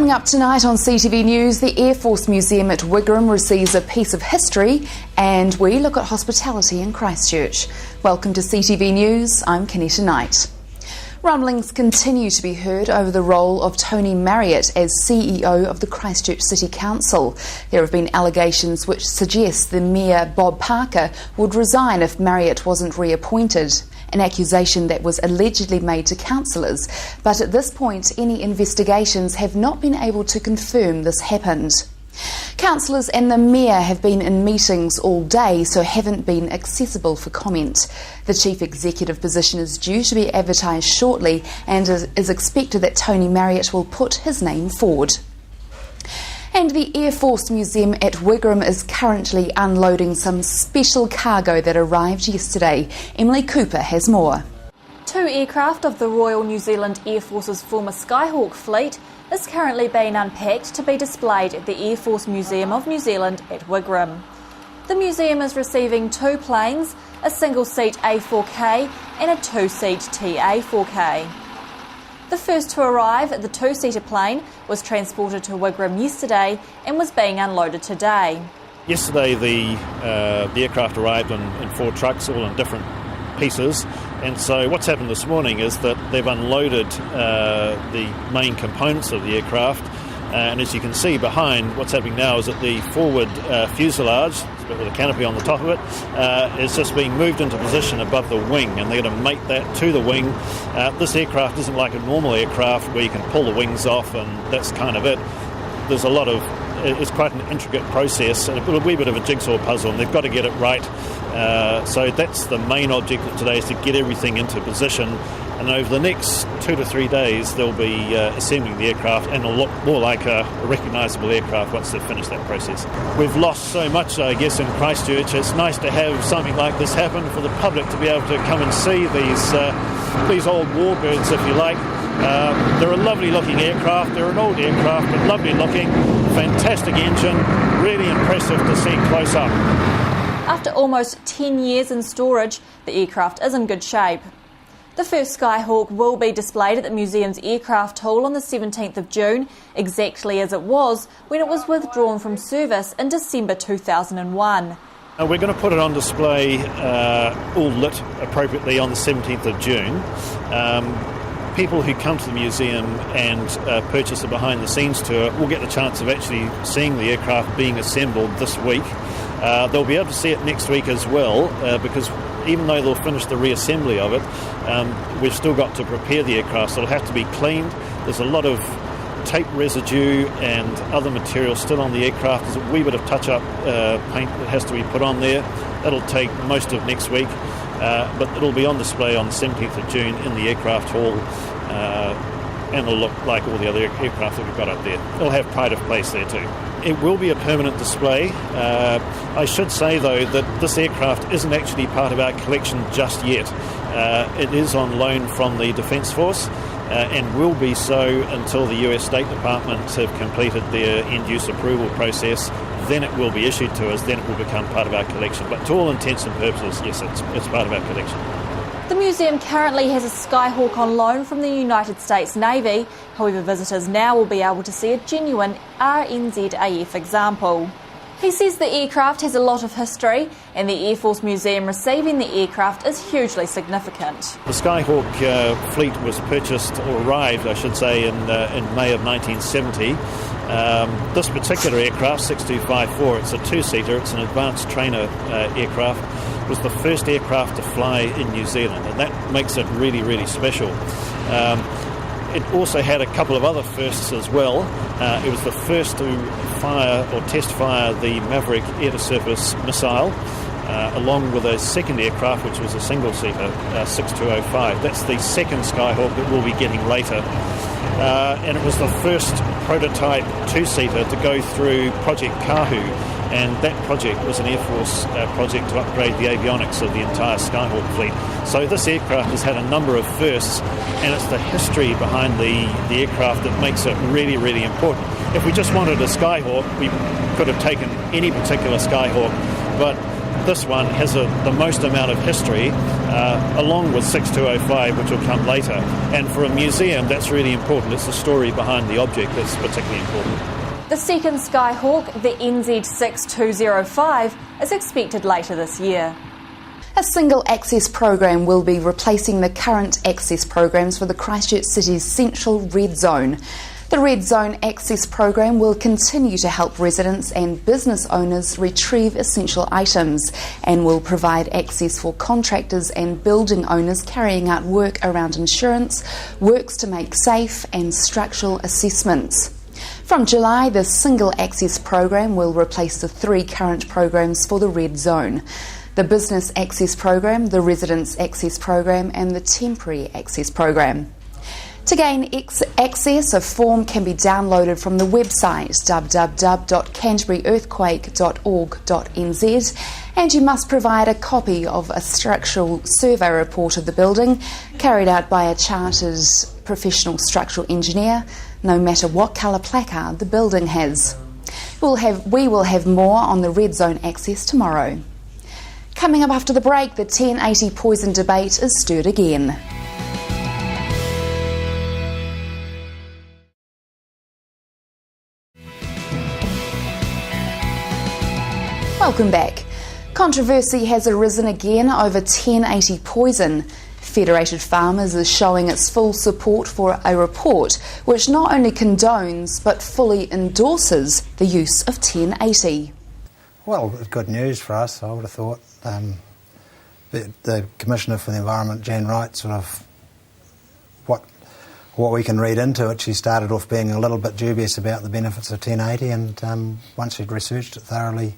Coming up tonight on CTV News, the Air Force Museum at Wigram receives a piece of history, and we look at hospitality in Christchurch. Welcome to CTV News, I'm Kenetta Knight. Rumblings continue to be heard over the role of Tony Marriott as CEO of the Christchurch City Council. There have been allegations which suggest the Mayor Bob Parker would resign if Marriott wasn't reappointed, an accusation that was allegedly made to councillors, but at this point any investigations have not been able to confirm this happened. Councillors and the Mayor have been in meetings all day, so haven't been accessible for comment. The Chief Executive position is due to be advertised shortly, and is expected that Tony Marriott will put his name forward. And the Air Force Museum at Wigram is currently unloading some special cargo that arrived yesterday. Emily Cooper has more. 2 aircraft of the Royal New Zealand Air Force's former Skyhawk fleet is currently being unpacked to be displayed at the Air Force Museum of New Zealand at Wigram. The museum is receiving 2 planes, a single-seat A4K and a 2-seat TA4K. The first to arrive, the 2-seater plane, was transported to Wigram yesterday and was being unloaded today. Yesterday the aircraft arrived in 4 trucks, all in different pieces, and so what's happened this morning is that they've unloaded the main components of the aircraft, and as you can see behind, what's happening now is that the forward fuselage, with a canopy on the top of it, is just being moved into position above the wing, and they're going to mate that to the wing. This aircraft isn't like a normal aircraft where you can pull the wings off and that's kind of it. There's a lot of, it's quite an intricate process and a wee bit of a jigsaw puzzle, and they've got to get it right. So that's the main objective today, is to get everything into position, and over the next 2 to 3 days they'll be assembling the aircraft, and it'll look more like a recognisable aircraft once they've finished that process. We've lost so much, I guess, in Christchurch. It's nice to have something like this happen for the public to be able to come and see these old warbirds, if you like. They're a lovely looking aircraft. They're an old aircraft, but lovely looking, fantastic engine, really impressive to see close up. After almost 10 years in storage, the aircraft is in good shape. The first Skyhawk will be displayed at the museum's aircraft hall on the 17th of June, exactly as it was when it was withdrawn from service in December 2001. We're going to put it on display all lit appropriately on the 17th of June. People who come to the museum and purchase a behind-the-scenes tour will get the chance of actually seeing the aircraft being assembled this week. They'll be able to see it next week as well, because even though they'll finish the reassembly of it, we've still got to prepare the aircraft, so it'll have to be cleaned. There's a lot of tape residue and other material still on the aircraft. There's a wee bit of touch-up paint that has to be put on there. That'll take most of next week, but it'll be on display on the 17th of June in the aircraft hall, and it'll look like all the other aircraft that we've got up there. It'll have pride of place there too. It will be a permanent display. I should say though that this aircraft isn't actually part of our collection just yet. It is on loan from the Defence Force, and will be so until the US State Department have completed their end-use approval process. Then it will be issued to us, then it will become part of our collection. But to all intents and purposes, yes, it's part of our collection. The museum currently has a Skyhawk on loan from the United States Navy. However, visitors now will be able to see a genuine RNZAF example. He says the aircraft has a lot of history, and the Air Force Museum receiving the aircraft is hugely significant. The Skyhawk fleet was purchased, or arrived I should say, in May of 1970. This particular aircraft, 6254, it's a 2-seater, it's an advanced trainer aircraft, was the first aircraft to fly in New Zealand, and that makes it really, really special. It also had a couple of other firsts as well. It was the first to fire or test fire the Maverick air-to-surface missile, along with a second aircraft which was a single-seater, 6205. That's the second Skyhawk that we'll be getting later. And it was the first prototype 2-seater to go through Project Kahu, and that project was an Air Force project to upgrade the avionics of the entire Skyhawk fleet. So this aircraft has had a number of firsts, and it's the history behind the aircraft that makes it really, really important. If we just wanted a Skyhawk, we could have taken any particular Skyhawk, but this one has the most amount of history, along with 6205, which will come later. And for a museum, that's really important. It's the story behind the object that's particularly important. The second Skyhawk, the NZ6205, is expected later this year. A single access program will be replacing the current access programs for the Christchurch City's central red zone. The Red Zone Access Program will continue to help residents and business owners retrieve essential items and will provide access for contractors and building owners carrying out work around insurance, works to make safe and structural assessments. From July, the Single Access Program will replace the 3 current programs for the Red Zone: the Business Access Program, the Residents Access Program and the Temporary Access Program. To gain access, a form can be downloaded from the website www.canterburyearthquake.org.nz, and you must provide a copy of a structural survey report of the building carried out by a chartered professional structural engineer, no matter what colour placard the building has. We will have more on the Red Zone access tomorrow. Coming up after the break, the 1080 poison debate is stirred again. Welcome back. Controversy has arisen again over 1080 poison. Federated Farmers is showing its full support for a report which not only condones but fully endorses the use of 1080. Well, good news for us, I would have thought. The Commissioner for the Environment, Jan Wright, sort of what we can read into it, she started off being a little bit dubious about the benefits of 1080, and once she'd researched it thoroughly,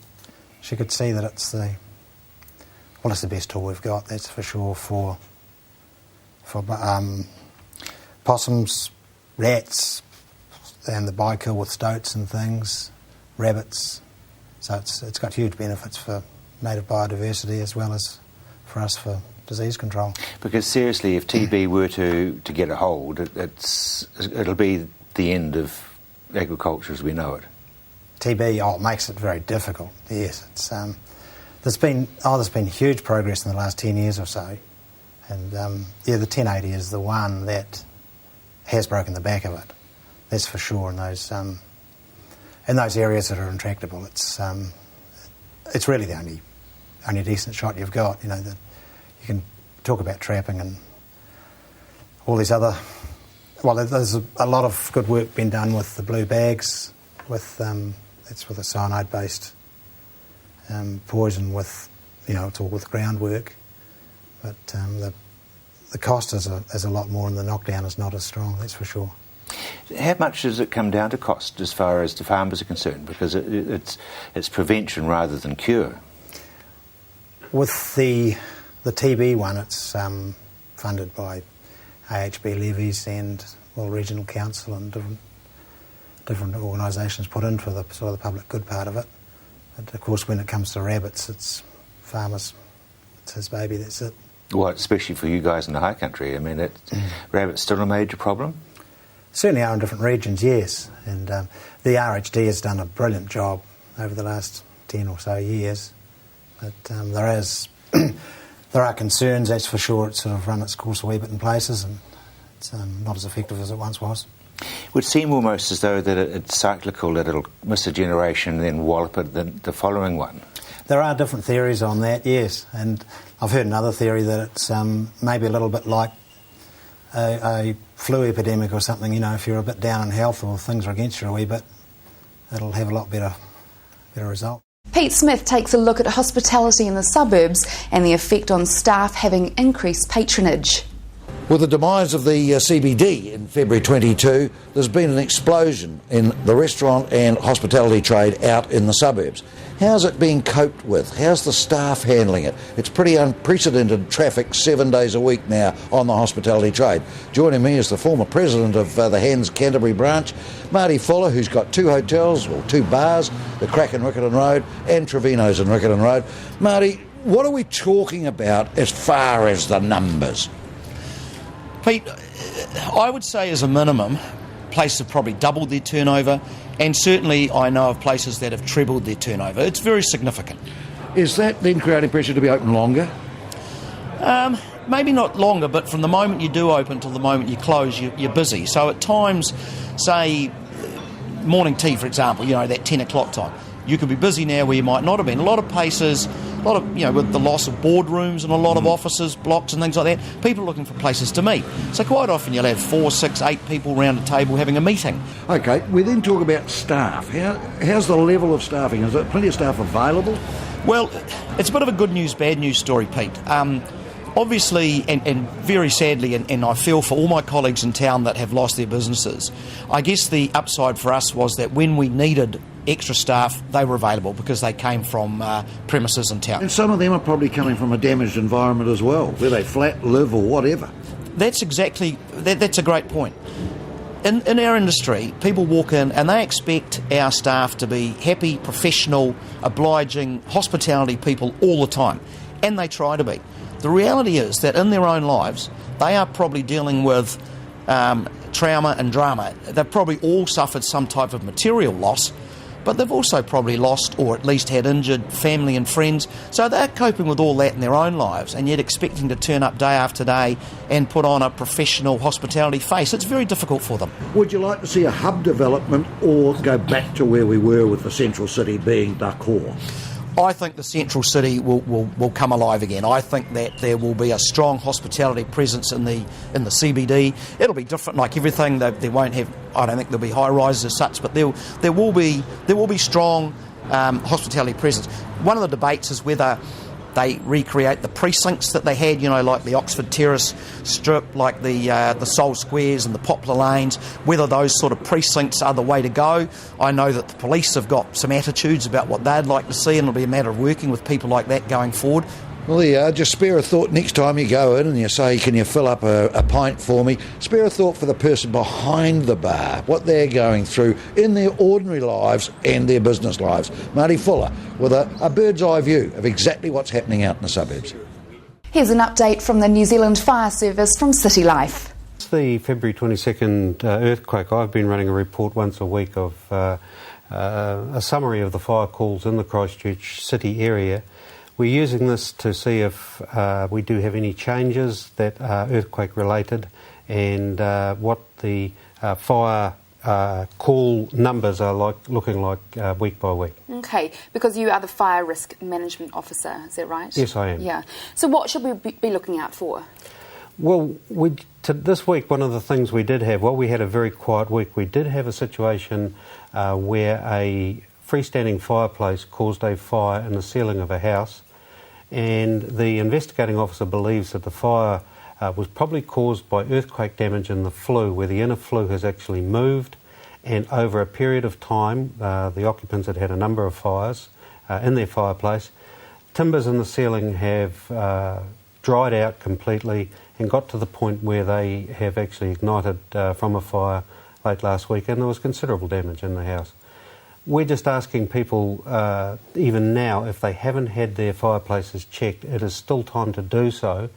she could see that it's the best tool we've got, that's for sure, for possums, rats, and the bykill with stoats and things, rabbits. So it's got huge benefits for native biodiversity as well as for us for disease control. Because seriously, if TB were to get a hold, it'll be the end of agriculture as we know it. TB, it makes it very difficult. Yes, it's there's been huge progress in the last 10 years or so, and the 1080 is the one that has broken the back of it. That's for sure. In those areas that are intractable, it's really the only decent shot you've got. You know, that you can talk about trapping and all these other. Well, there's a lot of good work been done with the blue bags, with it's with a cyanide-based poison. With it's all with groundwork, but the cost is a lot more, and the knockdown is not as strong. That's for sure. How much does it come down to cost as far as the farmers are concerned? Because it's prevention rather than cure. With the TB one, it's funded by AHB levies and regional council and different organisations put in for the sort of the public good part of it. But of course, when it comes to rabbits, it's farmers. It's his baby. That's it. Well, especially for you guys in the high country. I mean, rabbits still a major problem. Certainly are in different regions, yes. And the RHD has done a brilliant job over the last 10 or so years. But there are concerns, that's for sure. It's sort of run its course a wee bit in places, and it's not as effective as it once was. It would seem almost as though that it's cyclical, that it'll miss a generation and then wallop it the following one. There are different theories on that, yes. And I've heard another theory that it's maybe a little bit like a flu epidemic or something. If you're a bit down in health or things are against you a wee bit, it'll have a lot better result. Pete Smith takes a look at hospitality in the suburbs and the effect on staff having increased patronage. With the demise of the CBD in February 22, there's been an explosion in the restaurant and hospitality trade out in the suburbs. How's it being coped with? How's the staff handling it? It's pretty unprecedented traffic 7 days a week now on the hospitality trade. Joining me is the former president of the Hands Canterbury branch, Marty Fuller, who's got 2 hotels, or 2 bars, the Crack in Riccarton Road and Trevino's in Riccarton Road. Marty, what are we talking about as far as the numbers? Pete, I would say as a minimum, places have probably doubled their turnover, and certainly I know of places that have trebled their turnover. It's very significant. Is that then creating pressure to be open longer? Maybe not longer, but from the moment you do open till the moment you close, you're busy. So at times, say, morning tea, for example, that 10 o'clock time, you could be busy now where you might not have been. A lot of places, with the loss of boardrooms and a lot of offices, blocks and things like that, people are looking for places to meet. So quite often you'll have 4, 6, 8 people around a table having a meeting. Okay, we then talk about staff. How's the level of staffing? Is there plenty of staff available? Well, it's a bit of a good news, bad news story, Pete. Obviously, and very sadly, and I feel for all my colleagues in town that have lost their businesses, I guess the upside for us was that when we needed extra staff, they were available because they came from premises in town. And some of them are probably coming from a damaged environment as well, where they flat live or whatever. That's a great point. In our industry, people walk in and they expect our staff to be happy, professional, obliging, hospitality people all the time, and they try to be. The reality is that in their own lives, they are probably dealing with trauma and drama. They've probably all suffered some type of material loss, but they've also probably lost or at least had injured family and friends. So they're coping with all that in their own lives and yet expecting to turn up day after day and put on a professional hospitality face. It's very difficult for them. Would you like to see a hub development or go back to where we were with the central city being the core? I think the central city will come alive again. I think that there will be a strong hospitality presence in the CBD. It'll be different, like everything. They won't have. I don't think there'll be high rises as such, but there will be strong hospitality presence. One of the debates is whether they recreate the precincts that they had, like the Oxford Terrace strip, like the Sol Squares and the Poplar Lanes, whether those sort of precincts are the way to go. I know that the police have got some attitudes about what they'd like to see, and it'll be a matter of working with people like that going forward. Well, there you are. Just spare a thought next time you go in and you say, can you fill up a pint for me? Spare a thought for the person behind the bar, what they're going through in their ordinary lives and their business lives. Marty Fuller with a bird's eye view of exactly what's happening out in the suburbs. Here's an update from the New Zealand Fire Service from City Life. It's the February 22nd earthquake. I've been running a report once a week of a summary of the fire calls in the Christchurch city area. We're using this to see if we do have any changes that are earthquake related and what the fire call numbers are looking like week by week. Okay, because you are the Fire Risk Management Officer, is that right? Yes, I am. Yeah. So what should we be looking out for? Well, this week, one of the things we did have, we had a very quiet week. We did have a situation where a freestanding fireplace caused a fire in the ceiling of a house, and the investigating officer believes that the fire was probably caused by earthquake damage in the flue, where the inner flue has actually moved, and over a period of time the occupants had had a number of fires in their fireplace. Timbers in the ceiling have dried out completely and got to the point where they have actually ignited from a fire late last week, and there was considerable damage in the house. We're just asking people, even now, if they haven't had their fireplaces checked, it is still time to do so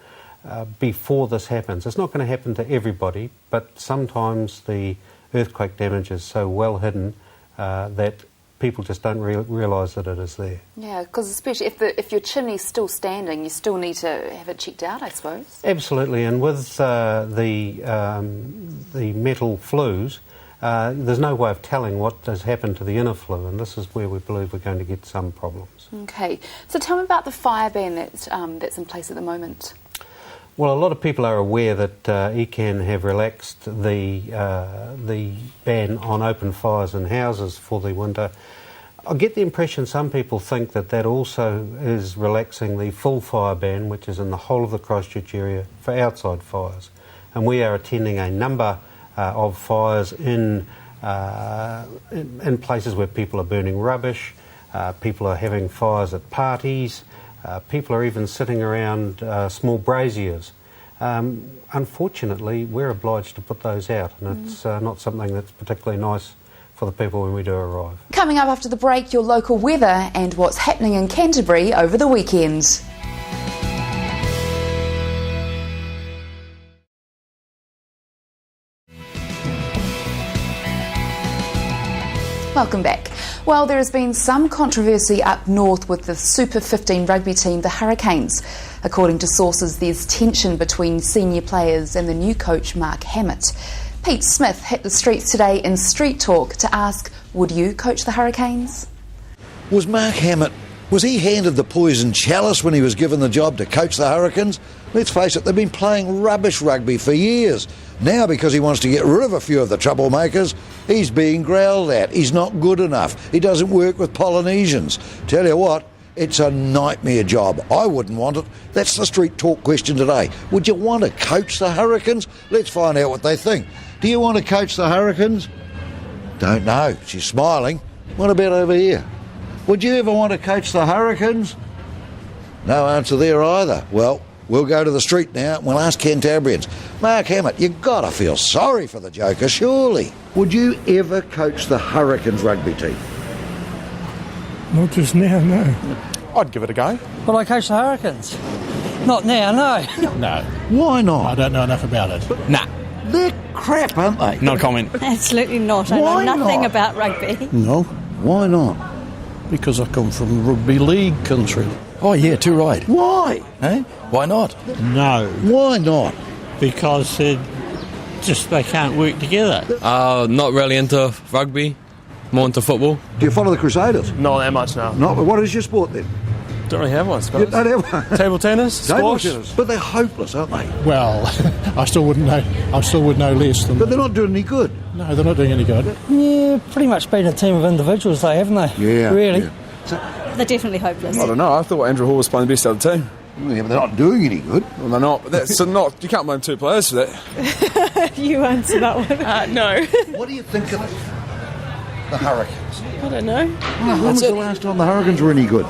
before this happens. It's not going to happen to everybody, but sometimes the earthquake damage is so well hidden that people just don't realise that it is there. Yeah, because especially if your chimney's still standing, you still need to have it checked out, I suppose. Absolutely, and with the metal flues, there's no way of telling what has happened to the inner flue, and this is where we believe we're going to get some problems. Okay, so tell me about the fire ban that's in place at the moment. Well, a lot of people are aware that ECAN have relaxed the ban on open fires in houses for the winter. I get the impression some people think that also is relaxing the full fire ban, which is in the whole of the Christchurch area for outside fires. And we are attending a number of fires in places where people are burning rubbish, people are having fires at parties, people are even sitting around small braziers. Unfortunately, we're obliged to put those out, and it's not something that's particularly nice for the people when we do arrive. Coming up after the break, your local weather and what's happening in Canterbury over the weekend. Welcome back. Well, there has been some controversy up north with the Super 15 rugby team, the Hurricanes. According to sources, there's tension between senior players and the new coach, Mark Hammett. Pete Smith hit the streets today in Street Talk to ask, would you coach the Hurricanes? Was Mark Hammett, was he handed the poison chalice when he was given the job to coach the Hurricanes? Let's face it, they've been playing rubbish rugby for years. Now, because he wants to get rid of a few of the troublemakers, he's being growled at. He's not good enough. He doesn't work with Polynesians. Tell you what, it's a nightmare job. I wouldn't want it. That's the Street Talk question today. Would you want to coach the Hurricanes? Let's find out what they think. Do you want to coach the Hurricanes? Don't know. She's smiling. What about over here? Would you ever want to coach the Hurricanes? No answer there either. Well, we'll go to the street now and we'll ask Cantabrians. Mark Hammett, you've got to feel sorry for the joker, surely. Would you ever coach the Hurricanes rugby team? Not just now, no. I'd give it a go. Will I coach the Hurricanes? Not now, no. No. Why not? I don't know enough about it. Nah. They're crap, aren't they? No comment. Absolutely not. I Why know nothing not? about rugby. No, Why not? because I come from rugby league country. Oh, yeah, too right. Why? Eh? Why not? No, Why not? because they can't work together. Not really into rugby, more into football. Do you follow the Crusaders? Not that much now. Not. What is your sport then? Don't really have one, I You suppose. don't have one. Table tennis, Table squash. tennis. But they're hopeless, aren't they? Well, I still would know less than But they're not doing any good. No, they're not doing any good. Yeah, pretty much been a team of individuals, though, haven't they? Yeah. Really? Yeah. They're definitely hopeless. I don't know, I thought Andrew Hall was playing the best out of the team. Yeah, but they're not doing any good. Well, they're not. But that's not. You can't blame two players for that. You answer that one. No. What do you think of the Hurricanes? I don't know. When was the last time the Hurricanes were any good?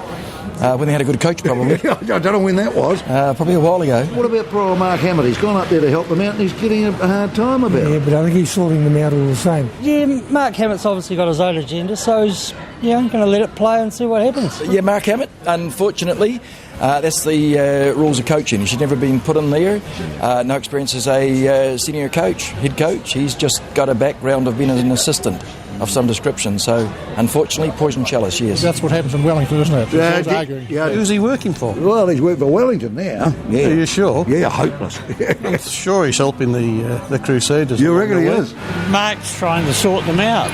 When they had a good coach, probably. I don't know when that was. Probably a while ago. What about poor old Mark Hammett? He's gone up there to help them out and he's getting a hard time about it. But I think he's sorting them out all the same. Yeah, Mark Hammett's obviously got his own agenda, so he's going to let it play and see what happens. Yeah, Mark Hammett, unfortunately, that's the rules of coaching. He should never have been put in there. No experience as a senior coach, head coach. He's just got a background of being an assistant of some description. So, unfortunately, poison chalice, yes. That's what happens in Wellington, isn't it? Everyone's arguing. Who's he working for? Well, he's working for Wellington now. Yeah. Are you sure? Yeah, hopeless. I'm sure he's helping the Crusaders. You reckon he is? Mark's trying to sort them out,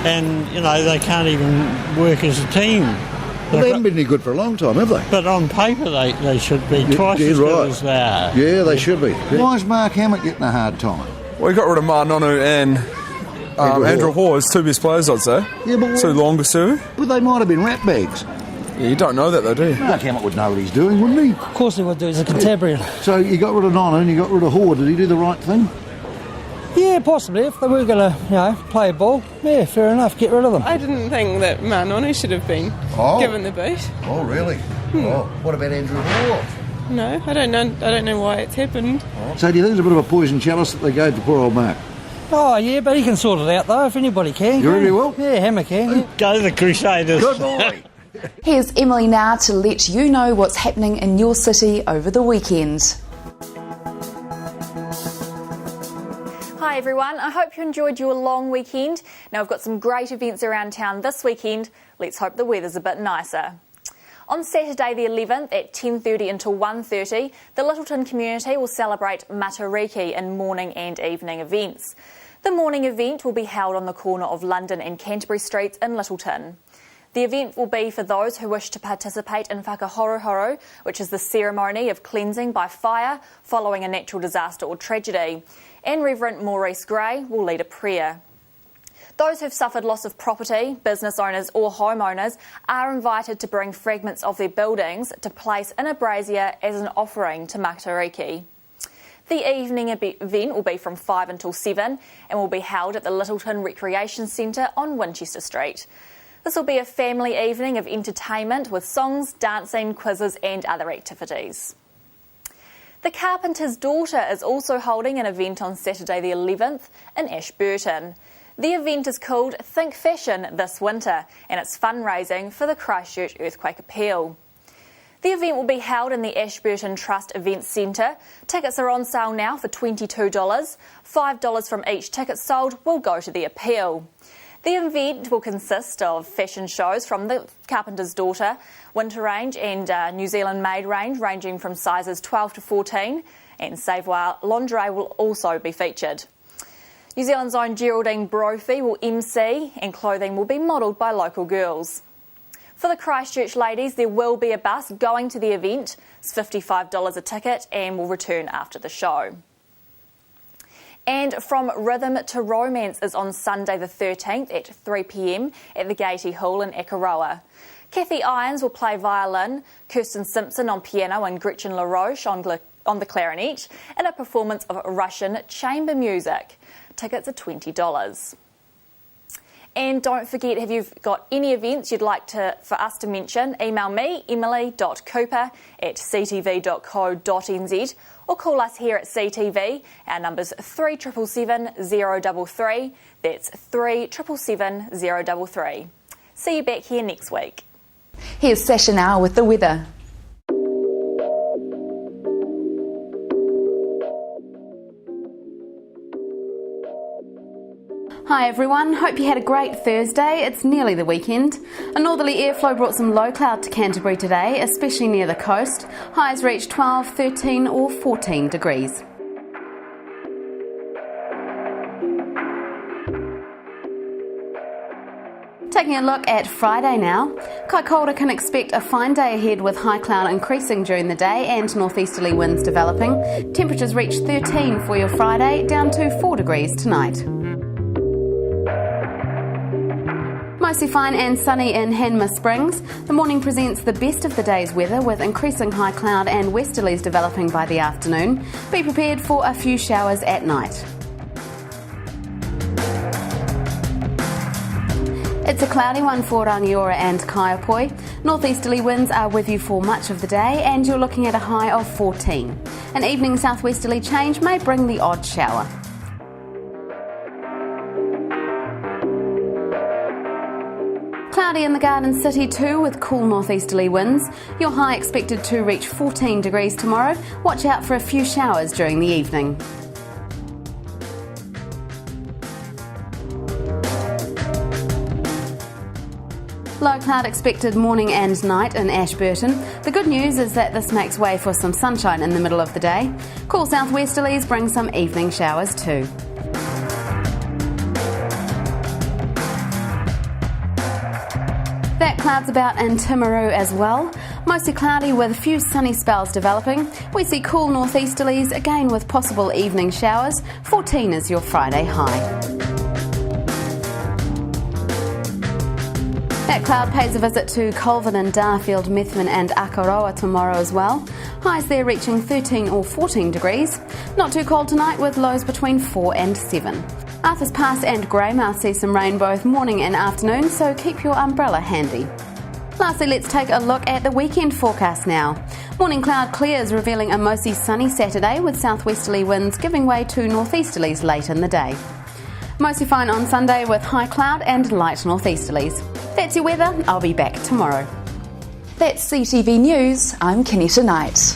and they can't even work as a team. Well, they haven't been any good for a long time, have they? But on paper, they should be twice as good as they are. Yeah, they should be. Why is Mark Hammett getting a hard time? Well, we got rid of Marnonu and Andrew Hall as two best players, I'd say. Yeah, but Two longer serving. But they might have been rat bags. Yeah, you don't know that though, do you? Mark Hammett would know what he's doing, wouldn't he? Of course he would do, he's a Canterbury. So you got rid of Nonu and you got rid of Hall. Did he do the right thing? Yeah, possibly. If they were going to, play a ball, yeah, fair enough, get rid of them. I didn't think that Manonu should have been given the boot. Oh, really? Oh, what about Andrew Hall? No, I don't know why it's happened. So do you think it's a bit of a poison chalice that they gave to poor old Mark? Oh, yeah, but he can sort it out, though, if anybody can. You really will? Yeah, Hammer can. Yeah. Go the Crusaders. Good boy. Here's Emily now to let you know what's happening in your city over the weekend. Hi everyone, I hope you enjoyed your long weekend. Now we've got some great events around town this weekend. Let's hope the weather's a bit nicer. On Saturday the 11th at 10:30 until 1:30, the Littleton community will celebrate Matariki in morning and evening events. The morning event will be held on the corner of London and Canterbury Streets in Littleton. The event will be for those who wish to participate in whakahorohoro, which is the ceremony of cleansing by fire following a natural disaster or tragedy, and Reverend Maurice Gray will lead a prayer. Those who've suffered loss of property, business owners or homeowners are invited to bring fragments of their buildings to place in a brazier as an offering to Matariki. The evening event will be from 5 until 7 and will be held at the Littleton Recreation Centre on Winchester Street. This will be a family evening of entertainment with songs, dancing, quizzes and other activities. The Carpenter's Daughter is also holding an event on Saturday the 11th in Ashburton. The event is called Think Fashion this winter and it's fundraising for the Christchurch Earthquake Appeal. The event will be held in the Ashburton Trust Events Centre. Tickets are on sale now for $22. $5 from each ticket sold will go to the appeal. The event will consist of fashion shows from the Carpenter's Daughter winter range and New Zealand Made range, ranging from sizes 12 to 14, and Savoir lingerie will also be featured. New Zealand's own Geraldine Brophy will MC, and clothing will be modelled by local girls. For the Christchurch ladies, there will be a bus going to the event. It's $55 a ticket and will return after the show. And From Rhythm to Romance is on Sunday the 13th at 3 p.m. at the Gaiety Hall in Akaroa. Kathy Irons will play violin, Kirsten Simpson on piano and Gretchen LaRoche on the clarinet in a performance of Russian chamber music. Tickets are $20. And don't forget, if you've got any events you'd like for us to mention, email me, emily.cooper@ctv.co.nz, or call us here at CTV. Our number's 3777 033. That's 3777 033. See you back here next week. Here's Sasha now with the weather. Hi everyone, hope you had a great Thursday. It's nearly the weekend. A northerly airflow brought some low cloud to Canterbury today, especially near the coast. Highs reached 12, 13 or 14 degrees. Taking a look at Friday now, Kaikoura can expect a fine day ahead with high cloud increasing during the day and northeasterly winds developing. Temperatures reach 13 for your Friday, down to 4 degrees tonight. Mostly fine and sunny in Hanmer Springs. The morning presents the best of the day's weather with increasing high cloud and westerlies developing by the afternoon. Be prepared for a few showers at night. It's a cloudy one for Rangiora and Kaiapoi. Northeasterly winds are with you for much of the day and you're looking at a high of 14. An evening southwesterly change may bring the odd shower. Cloudy in the Garden City too, with cool northeasterly winds. Your high expected to reach 14 degrees tomorrow. Watch out for a few showers during the evening. Low cloud expected morning and night in Ashburton. The good news is that this makes way for some sunshine in the middle of the day. Cool southwesterlies bring some evening showers too. That clouds about in Timaru as well. Mostly cloudy with a few sunny spells developing. We see cool northeasterlies, again with possible evening showers. 14 is your Friday high. That cloud pays a visit to Colvin and Darfield, Methven and Akaroa tomorrow as well. Highs there reaching 13 or 14 degrees. Not too cold tonight with lows between 4 and 7. Arthur's Pass and Greymouth see some rain both morning and afternoon, so keep your umbrella handy. Lastly, let's take a look at the weekend forecast now. Morning cloud clears, revealing a mostly sunny Saturday with southwesterly winds giving way to northeasterlies late in the day. Mostly fine on Sunday with high cloud and light northeasterlies. That's your weather. I'll be back tomorrow. That's CTV News. I'm Kenetta Knight.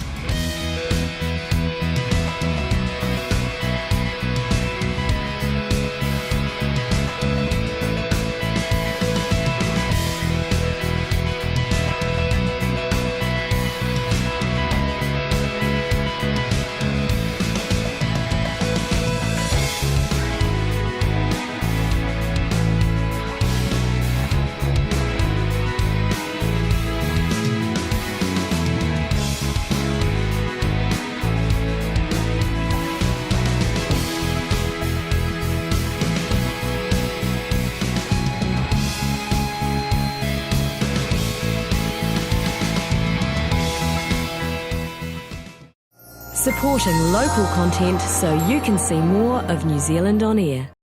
Supporting local content so you can see more of New Zealand on air.